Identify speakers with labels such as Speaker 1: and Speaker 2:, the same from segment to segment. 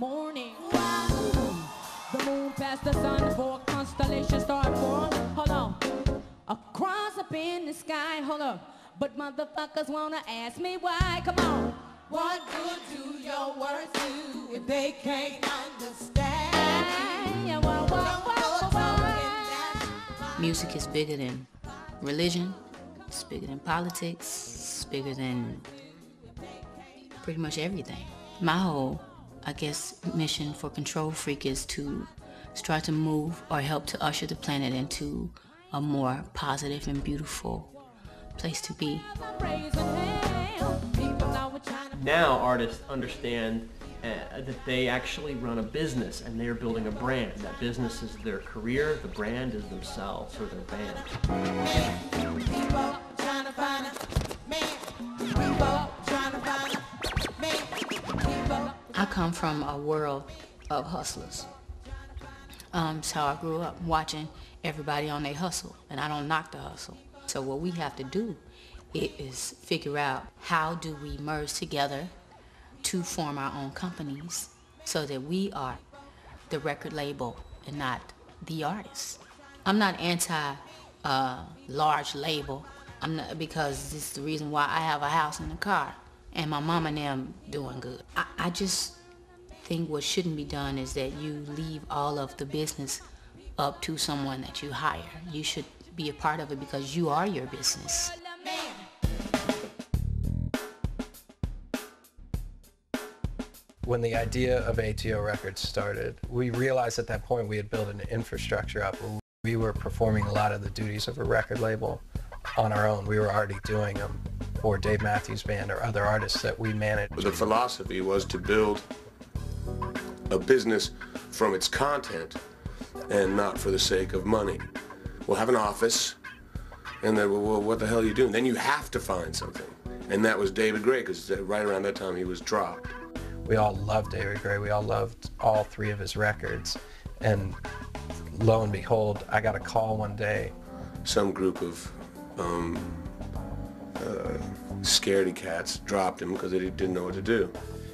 Speaker 1: morning. The moon past the sun, four constellations start born. Hold on, a cross up in the sky. Hold up, but motherfuckers wanna ask me why. Come on. What good do your words do if they can't understand?
Speaker 2: Music is bigger than religion. It's bigger than politics. It's bigger than pretty much everything. My whole, I guess, mission for Control Freak is to start to move or help to usher the planet into a more positive and beautiful place to be.
Speaker 3: Now artists understand that they actually run a business and they're building a brand. That business is their career, the brand is themselves or their band.
Speaker 2: I come from a world of hustlers. It's how I grew up, watching everybody on their hustle, and I don't knock the hustle. So what we have to do is figure out how do we merge together to form our own companies so that we are the record label and not the artist. I'm not anti large label. I'm not, because this is the reason why I have a house and a car and my mom and them doing good. I just think what shouldn't be done is that you leave all of the business up to someone that you hire. You should be a part of it because you are your business.
Speaker 4: When the idea of ATO Records started, we realized at that point we had built an infrastructure up where we were performing a lot of the duties of a record label on our own. We were already doing them for Dave Matthews Band or other artists that we managed.
Speaker 5: The philosophy was to build a business from its content and not for the sake of money. We'll have an office, and then, well, what the hell are you doing? Then you have to find something. And that was David Gray, because right around that time he was dropped.
Speaker 4: We all loved David Gray. We all loved all three of his records. And lo and behold, I got a call one day.
Speaker 5: Some group of scaredy cats dropped him because they didn't know what to do.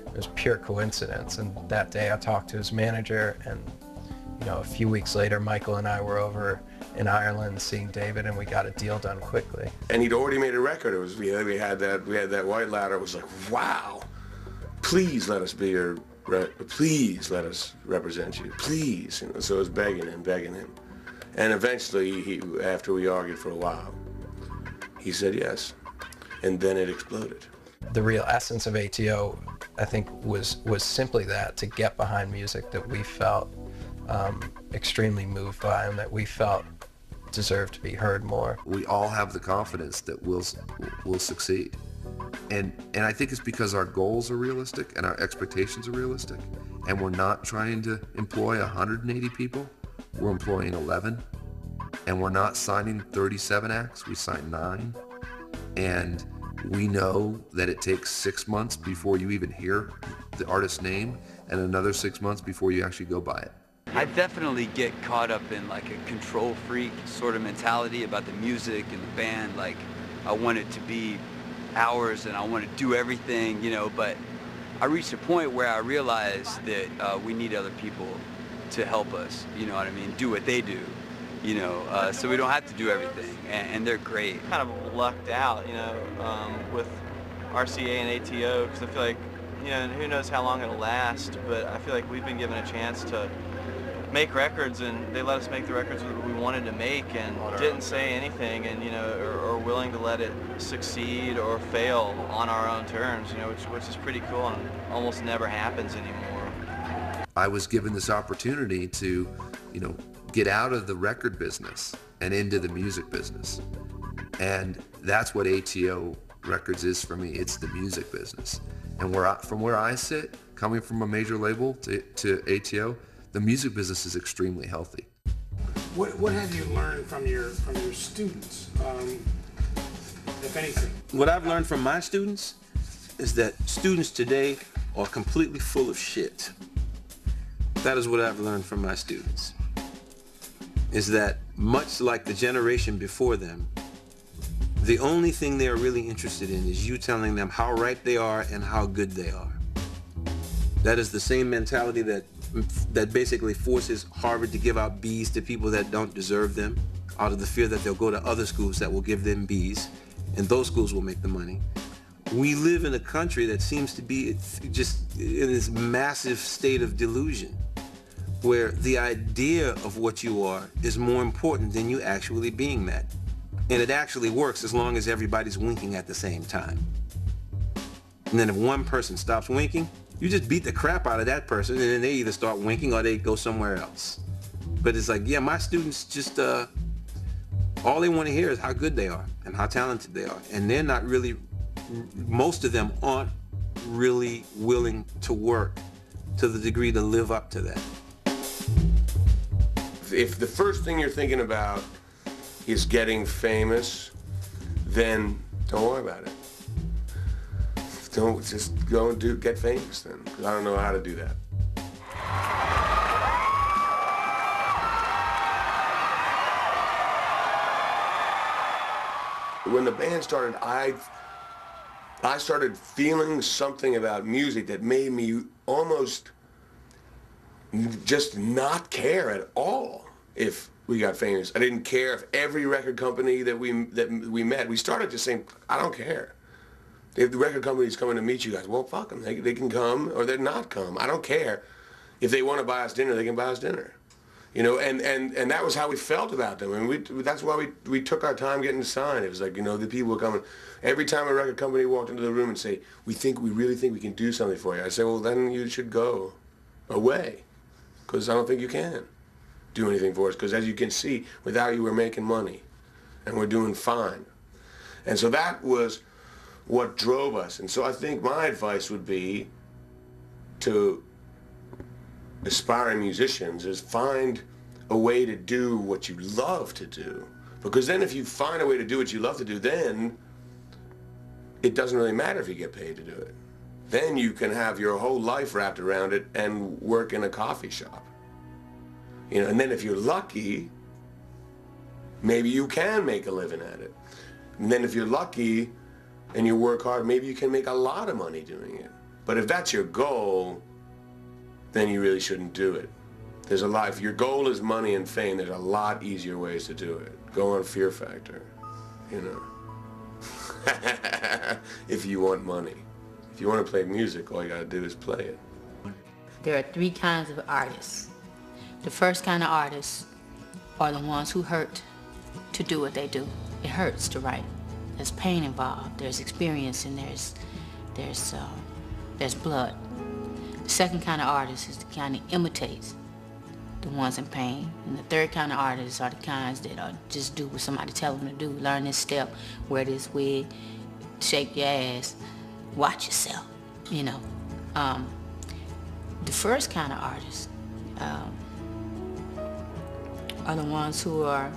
Speaker 4: It was pure coincidence. And that day I talked to his manager, and a few weeks later, Michael and I were over in Ireland seeing David, and we got a deal done quickly.
Speaker 5: And he'd already made a record. It was we had that White Ladder. It was like, wow. Please let us be your, please let us represent you, please. So I was begging him. And eventually, after we argued for a while, he said yes. And then it exploded.
Speaker 4: The real essence of ATO, I think, was simply that, to get behind music that we felt extremely moved by and that we felt deserved to be heard more.
Speaker 6: We all have the confidence that we'll succeed. And I think it's because our goals are realistic and our expectations are realistic, and we're not trying to employ 180 people. We're employing 11, and we're not signing 37 acts. We sign 9, and we know that it takes 6 months before you even hear the artist's name and another 6 months before you actually go buy it.
Speaker 7: I definitely get caught up in like a control freak sort of mentality about the music and the band. Like, I want it to be ours and I want to do everything, but I reached a point where I realized that we need other people to help us, do what they do, so we don't have to do everything, and they're great.
Speaker 8: Kind of lucked out, with RCA and ATO, because I feel like, who knows how long it'll last, but I feel like we've been given a chance to make records, and they let us make the records that we wanted to make and didn't say anything, and are willing to let it succeed or fail on our own terms, which is pretty cool and almost never happens anymore.
Speaker 6: I was given this opportunity to, get out of the record business and into the music business. And that's what ATO Records is for me. It's the music business. And from where I sit, coming from a major label to ATO, the music business is extremely healthy.
Speaker 9: What have you learned from your students, if anything?
Speaker 10: What I've learned from my students is that students today are completely full of shit. That is what I've learned from my students. Is that much like the generation before them, the only thing they are really interested in is you telling them how right they are and how good they are. That is the same mentality that basically forces Harvard to give out B's to people that don't deserve them, out of the fear that they'll go to other schools that will give them B's, and those schools will make the money. We live in a country that seems to be just in this massive state of delusion, where the idea of what you are is more important than you actually being that. And it actually works as long as everybody's winking at the same time. And then if one person stops winking, you just beat the crap out of that person, and then they either start winking or they go somewhere else. But it's like, yeah, my students just, all they want to hear is how good they are and how talented they are. And they're not really, most of them aren't really willing to work to the degree to live up to that.
Speaker 5: If the first thing you're thinking about is getting famous, then don't worry about it. Don't just go and get famous then, because I don't know how to do that. When the band started, I started feeling something about music that made me almost just not care at all if we got famous. I didn't care if every record company that we met, we started just saying, I don't care. If the record company's coming to meet you guys, well, fuck them. They can come or they're not come. I don't care. If they want to buy us dinner, they can buy us dinner. You know, and that was how we felt about them. And that's why we took our time getting signed. It was like, you know, the people were coming. Every time a record company walked into the room and say, we really think we can do something for you. I say, well, then you should go away, because I don't think you can do anything for us. Because as you can see, without you, we're making money, and we're doing fine. And so that was what drove us. And so I think my advice would be to aspiring musicians is find a way to do what you love to do. Because then if you find a way to do what you love to do, then it doesn't really matter if you get paid to do it. Then you can have your whole life wrapped around it and work in a coffee shop. You know, and then if you're lucky, maybe you can make a living at it. And then if you're lucky and you work hard, maybe you can make a lot of money doing it. But if that's your goal, then you really shouldn't do it. There's a lot, if your goal is money and fame, there's a lot easier ways to do it. Go on Fear Factor, you know. If you want money. If you want to play music, all you gotta do is play it.
Speaker 2: There are three kinds of artists. The first kind of artists are the ones who hurt to do what they do. It hurts to write. There's pain involved, there's experience, and there's blood. The second kind of artist is the kind that imitates the ones in pain. And the third kind of artists are the kinds that just do what somebody tell them to do. Learn this step, wear this wig, shake your ass, watch yourself, you know. The first kind of artists are the ones who are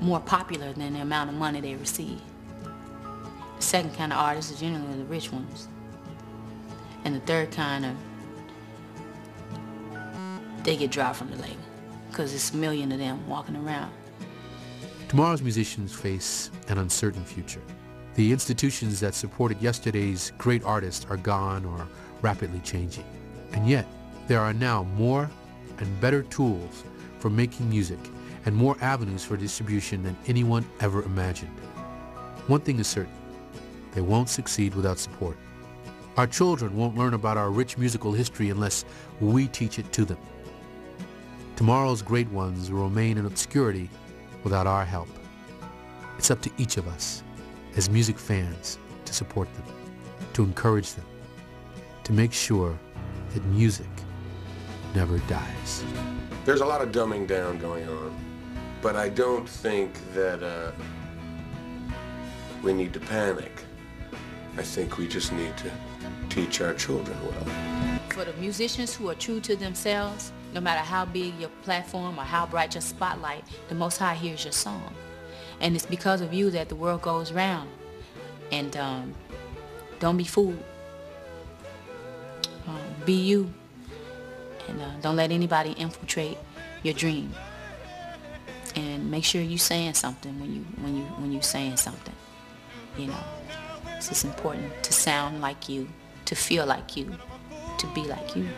Speaker 2: more popular than the amount of money they receive. The second kind of artists are generally the rich ones. And the third kind they get dropped from the label because it's a million of them walking around.
Speaker 11: Tomorrow's musicians face an uncertain future. The institutions that supported yesterday's great artists are gone or rapidly changing. And yet, there are now more and better tools for making music and more avenues for distribution than anyone ever imagined. One thing is certain, they won't succeed without support. Our children won't learn about our rich musical history unless we teach it to them. Tomorrow's great ones will remain in obscurity without our help. It's up to each of us, as music fans, to support them, to encourage them, to make sure that music never dies.
Speaker 5: There's a lot of dumbing down going on, but I don't think that we need to panic. I think we just need to teach our children well.
Speaker 2: For the musicians who are true to themselves, no matter how big your platform or how bright your spotlight, the Most High hears your song. And it's because of you that the world goes round. And don't be fooled. Be you. And don't let anybody infiltrate your dream. And make sure you're saying something when you saying something. You know, it's just important to sound like you, to feel like you, to be like you.